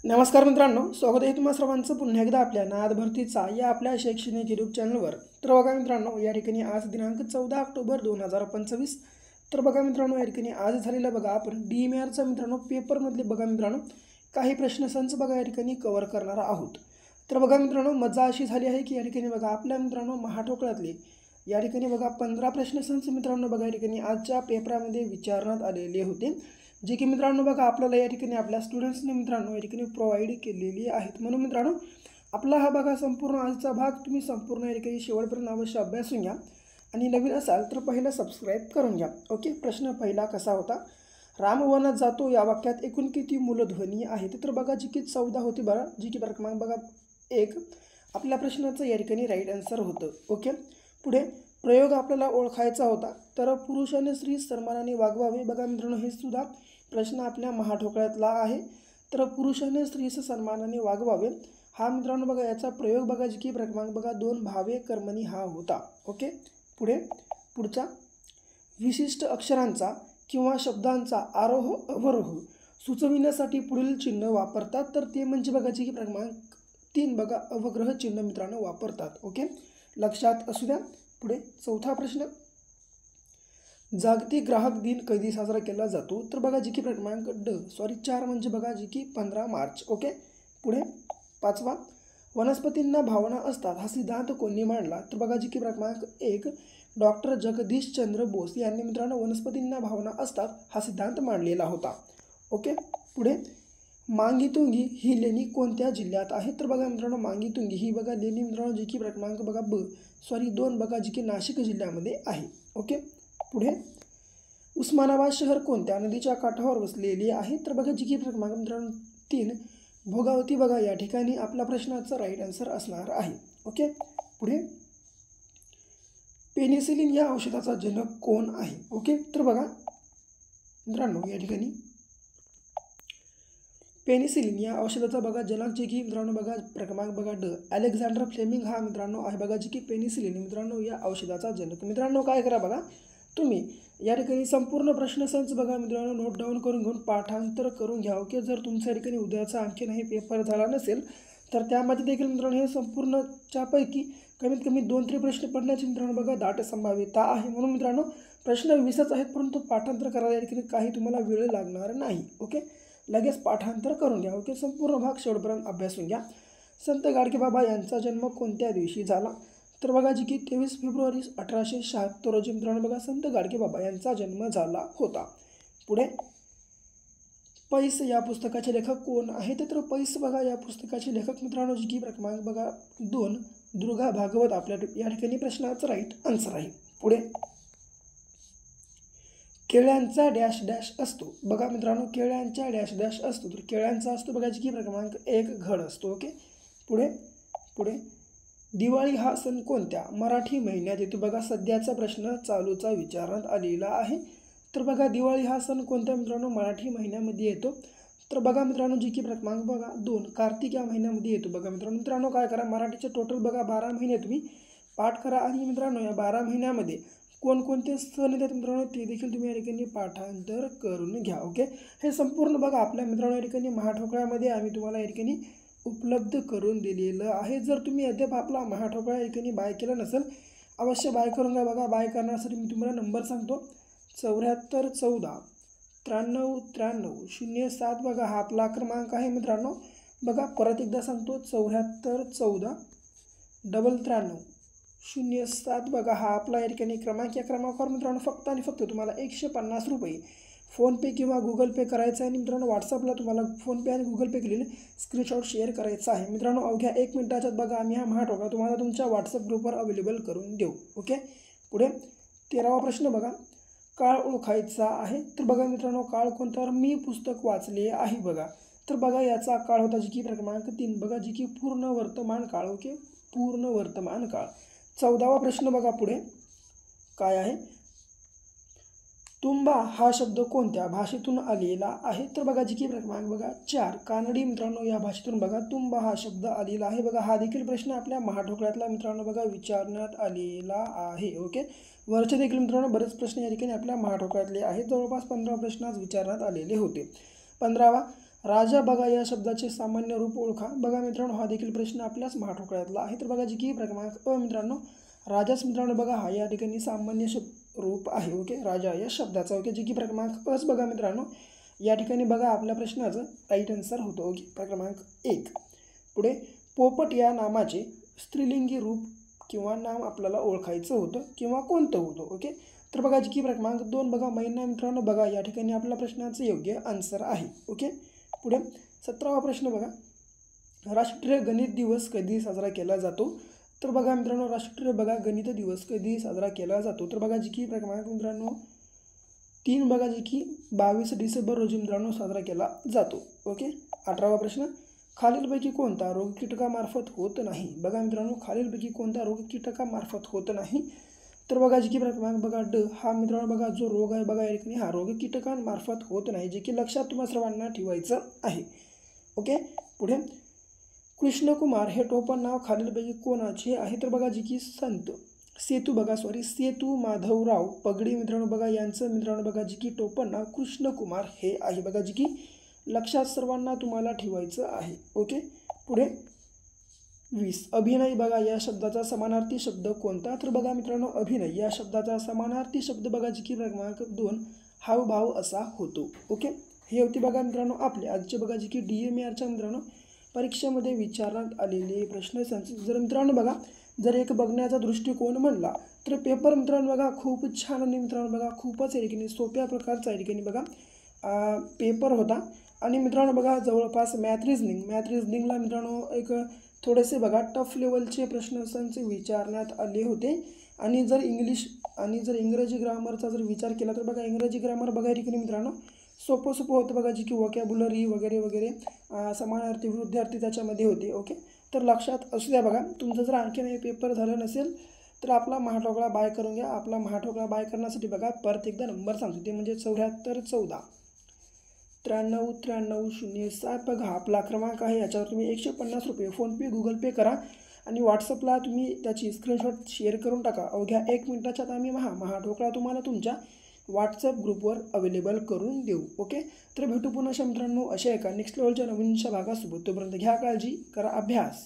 नमस्कार मित्रांनो, स्वागत आहे तुम्हा सर्वांचं पुन्हा एकदा आपल्या नाद भरतीचा या आपल्या शैक्षणिक यूट्यूब चॅनलवर। तर बघा मित्रांनो, या ठिकाणी आज दिनांक 14 ऑक्टोबर 2025। तर बघा मित्रांनो, या ठिकाणी आज झालेला बघा आपण DMARचा मित्रांनो पेपरमधले बघा मित्रांनो काही प्रश्नसंच बघा या ठिकाणी कव्हर करणार आहोत। तर बघा मित्रांनो, मजा अशी झाली आहे की या ठिकाणी बघा आपल्या मित्रांनो महाठोकळ्यातले या ठिकाणी बघा 15 प्रश्नसंच मित्रांनो बघा या ठिकाणी आजच्या पेपरामध्ये विचारण्यात आलेले होते, जे की मित्रांनो बघा आपल्याला या ठिकाणी आपल्या स्टुडंट्सने मित्रांनो या ठिकाणी प्रोव्हाइड केलेली आहेत। म्हणून मित्रांनो आपला हा बघा संपूर्ण आजचा भाग तुम्ही संपूर्ण या ठिकाणी शेवटपर्यंत अवश्य अभ्यासून घ्या आणि नवीन असाल तर पहिला सबस्क्राईब करून घ्या। ओके, प्रश्न पहिला कसा होता, राम वनात जातो या वाक्यात एकूण किती मूलध्वनी आहेत? तर बघा जी की 14 होती बघा, जी की क्रमांक बघा 1 आपल्या प्रश्नाचं या ठिकाणी राईट आन्सर होतं। ओके, पुढे प्रयोग आपल्याला ओळखायचा होता, तर पुरुषाने स्त्री सन्मानाने वागवावे बघा मित्रांनो हे सुद्धा प्रश्न आपल्या महाठोकळ्यातला आहे। तर पुरुषाने स्त्रीस सन्मानाने वागवावे हा मित्रांनो बघा याचा प्रयोग बघा जी की क्रमांक बघा 2 भावे कर्मणी हा होता। ओके, पुढचा विशिष्ट अक्षरांचा किंवा शब्दांचा आरोह अवरोह सुचविण्यासाठी पुढील चिन्ह वापरतात, तर ते म्हणजे बघा जी की क्रमांक 3 बघा अवग्रह चिन्ह मित्रांनो वापरतात। ओके, लक्षात असू द्या। पुढे चौथा प्रश्न, जागतिक ग्राहक दिन कधी साजरा केला जातो? तर बघा जी की क्रमांक 4 म्हणजे बघा जी की 15 मार्च। ओके, पुढे पाचवा, वनस्पतींना भावना असतात हा सिद्धांत कोणी मांडला? तर बघा जी की क्रमांक 1 डॉक्टर जगदीशचंद्र बोस यांनी मित्रांनो वनस्पतींना भावना असतात हा सिद्धांत मांडलेला होता। ओके, पुढे मांगीतुंगी ही लेणी कोणत्या जिल्ह्यात आहे? तर बघा मित्रांनो मांगीतुंगी ही बघा लेणी मित्रांनो जी की क्रमांक बघा 2 बघा जी की नाशिक जिल्ह्यामध्ये आहे। ओके, पुढे उस्मानाबाद शहर कोणत्या नदीच्या काठावर वसलेले आहे? तर बघा जी की क्रमांक मित्रांनो 3 भोगावती बघा या ठिकाणी आपल्या प्रश्नाचा राईट आन्सर असणार आहे। ओके, पुढे पेनिसिलिन या औषधाचा जनक कोण आहे? ओके, तर बघा मित्रांनो या ठिकाणी पेनिसिलिन या औषधाचा बघा जनक जे की मित्रांनो बघा क्रमांक बघा अलेक्झांडर फ्लेमिंग हा मित्रांनो आहे बघा जी की पेनिसिलिन मित्रांनो या औषधाचा जनक। मित्रांनो काय करा बघा तुम्ही या ठिकाणी संपूर्ण प्रश्नसंच बघा मित्रांनो नोट डाऊन करून घेऊन पाठांतर करून घ्या। ओके, जर तुमच्या ठिकाणी उद्याचा आणखीनही पेपर झाला नसेल तर त्यामध्ये देखील मित्रांनो हे संपूर्णच्यापैकी कमीत कमी 2-3 प्रश्न पडण्याची मित्रांनो बघा दाट संभाव्यता आहे। म्हणून मित्रांनो प्रश्न 20च आहेत, परंतु पाठांतर करायला या ठिकाणी काही तुम्हाला वेळ लागणार नाही। ओके, लगेच पाठांतर करून घ्या। ओके, संपूर्ण भाग शेवटपर्यंत अभ्यासून घ्या। संत गाडगेबाबा यांचा जन्म कोणत्या दिवशी झाला? तर बघा जी की 23 फेब्रुवारी 1876 रोजी मित्रांनो बघा संत गाडगेबाबा यांचा जन्म झाला होता। पुढे पैस या पुस्तकाचे लेखक कोण आहेत? तर पैस बघा या पुस्तकाचे लेखक मित्रांनो जी की क्रमांक बघा 2 दुर्गा भागवत आपल्या या ठिकाणी प्रश्नाचा राईट आन्सर आहे। पुढे केळ्यांचा डॅश डॅश असतो बघा मित्रांनो केळ्यांचा डॅश डॅश असतो, तर केळ्यांचा असतो बघा जी की क्रमांक 1 घड असतो। ओके, पुढे दिवाळी हा सण कोणत्या मराठी महिन्यात येतो? बघा सध्याचा प्रश्न चालूचा विचारण्यात आलेला आहे। तर बघा दिवाळी हा सण कोणत्या मित्रांनो मराठी महिन्यामध्ये येतो? तर बघा मित्रांनो जी की क्रमांक बघा 2 कार्तिक या महिन्यामध्ये येतो। बघा मित्रांनो काय करा माराठीचे टोटल बघा 12 महिने तुम्ही पाठ करा आणि मित्रांनो या 12 महिन्यामध्ये कोणकोणते सण येतात मित्रांनो ते देखील तुम्ही या ठिकाणी पाठांतर करून घ्या। ओके, हे संपूर्ण बघा आपल्या मित्रांनो या ठिकाणी महाठोकळ्यामध्ये आम्ही तुम्हाला या ठिकाणी उपलब्ध करून दिलेलं आहे। जर तुम्ही अद्याप आपला महाठोकळा या ठिकाणी बाय केला नसेल अवश्य बाय करून घ्या। बघा बाय करण्यासाठी मी तुम्हाला नंबर सांगतो 74 14 93 93 07 बघा हा आपला क्रमांक आहे मित्रांनो। बघा परत एकदा सांगतो 74 14 93 07 बघा हा आपला या ठिकाणी क्रमांक। या क्रमांकावर मित्रांनो फक्त आणि फक्त तुम्हाला 150 रुपये फोनपे किंवा गुगल पे करायचं आहे आणि मित्रांनो व्हॉट्सअपला तुम्हाला फोनपे आणि गुगल पे केलेले स्क्रीनशॉट शेअर करायचा आहे। मित्रांनो अवघ्या 1 मिनिटाच्यात बघा आम्ही हा महाठोकळा तुम्हाला तुमच्या व्हॉट्सअप ग्रुपवर अवेलेबल करून देऊ। ओके, पुढे 13वा प्रश्न बघा काळ ओळखायचा आहे। तर बघा मित्रांनो काळ कोणता? तर मी पुस्तक वाचले आहे बघा। तर बघा याचा काळ होता जी की क्रमांक 3 बघा जी की पूर्ण वर्तमान काळ। ओके, पूर्ण वर्तमान काळ। 14वा प्रश्न बघा पुढे काय आहे, तुंबा हा शब्द कोणत्या भाषेतून आलेला आहे? तर बघा जी की क्रमांक बघा 4 कानडी मित्रांनो या भाषेतून बघा तुंबा हा शब्द आलेला आहे। बघा हा देखील प्रश्न आपल्या महाठोकळ्यातला मित्रांनो बघा विचारण्यात आलेला आहे। ओके, वरचे देखील मित्रांनो बरेच प्रश्न या ठिकाणी आपल्या महाठोकळ्यातले आहेत, जवळपास 15 प्रश्न आज विचारण्यात आलेले होते। 15वा राजा बघा या शब्दाचे सामान्य रूप ओळखा. बघा मित्रांनो, हा देखील प्रश्न आपल्याच महाठोकळ्यातला आहे. तर बघा जी की क्रमांक अ मित्रांनो, राजाच मित्रांनो बघा हा या ठिकाणी सामान्य रूप आहे. ओके, राजा या शब्दाचा. ओके, जी की क्रमांक अच बघा मित्रांनो, या ठिकाणी बघा आपल्या प्रश्नाचं राईट आन्सर होतं. ओके, क्रमांक 1. पुढे पोपट या नामाचे स्त्रीलिंगी रूप किंवा नाम आपल्याला ओळखायचं होतं किंवा कोणतं होतं. ओके, तर बघा जी की क्रमांक 2 बघा मैना मित्रांनो बघा या ठिकाणी आपल्या प्रश्नाचं योग्य आन्सर आहे. ओके, पुढे 17वा प्रश्न बघा, राष्ट्रीय गणित दिवस कधी साजरा केला जातो. तर बघा मित्रांनो, राष्ट्रीय बघा गणित दिवस कधी साजरा केला जातो. तर बघा जी की क्रमांक मित्रांनो 3 बघा जी की 22 डिसेंबर रोजी मित्रांनो साजरा केला जातो. ओके, 18वा प्रश्न, खालीलपैकी कोणता रोग कीटकामार्फत होत नाही. बघा मित्रांनो, खालीलपैकी कोणता रोग कीटकामार्फत होत नाही. तर बघा जी की क्रमांक बघा ड हा मित्रांनो बघा जो रोग आहे बघा या ठिकाणी हा रोग कीटकांमार्फत होत नाही, जे की लक्षात तुम्हाला सर्वांना ठेवायचं आहे. ओके, पुढे कृष्णकुमार हे टोपण नाव खालीलपैकी कोणाचे आहे. तर बघा जी की सेतू माधवराव पगडी मित्रांनो बघा यांचं मित्रांनो बघा जी की टोपण नाव कृष्णकुमार हे आहे. बघा जी की लक्षात सर्वांना तुम्हाला ठेवायचं आहे. ओके, पुढे 20 अभिनय बघा या शब्दाचा समानार्थी शब्द कोणता. तर बघा मित्रांनो, अभिनय या शब्दाचा समानार्थी शब्द बघा जी की क्रमांक 2 हावभाव असा होतो. ओके, हे होते बघा मित्रांनो आपले आजचे बघा जी की DMARच्या मित्रांनो परीक्षेमध्ये विचारण्यात आलेले प्रश्नसंच. जर मित्रांनो बघा जर एक बघण्याचा दृष्टिकोन म्हणला तर पेपर मित्रांनो बघा खूप छान आणि मित्रांनो बघा खूपच या ठिकाणी सोप्या प्रकारचा या ठिकाणी बघा पेपर होता. आणि मित्रांनो बघा जवळपास मॅथ रिझनिंगला मित्रांनो एक थोडेसे बघा टफ लेवलचे प्रश्नसंच विचारण्यात आले होते. आणि जर इंग्रजी ग्रामरचा जर विचार केला तर बघा इंग्रजी ग्रामर बघा या ठिकाणी मित्रांनो सोपं होतं बघा जी की वोकॅब्युलरी वगैरे समानार्थी विरुद्धार्थी त्याच्यामध्ये होते. ओके, तर लक्षात असू द्या बघा. तुमचं जर आणखीन हे पेपर झालं नसेल तर आपला महाठोकळा बाय करून घ्या. आपला महाठोकळा बाय करण्यासाठी बघा परत एकदा नंबर सांगतो, ते म्हणजे 74 14 93 93 07 बघा आपला क्रमांक आहे. याच्यावर तुम्ही 150 रुपये फोनपे गुगल पे करा आणि व्हॉट्सअपला तुम्ही त्याची स्क्रीनशॉट शेअर करून टाका. अवघ्या 1 मिनिटाच्यात आम्ही महाठोकळा तुम्हाला तुमच्या व्हॉट्सअप ग्रुपवर अवेलेबल करून देऊ. ओके, तर भेटू पुन्हा मित्रांनो अशा एका नेक्स्ट लेवलच्या नवीनशा भागासोबत. तोपर्यंत घ्या काळजी, करा अभ्यास.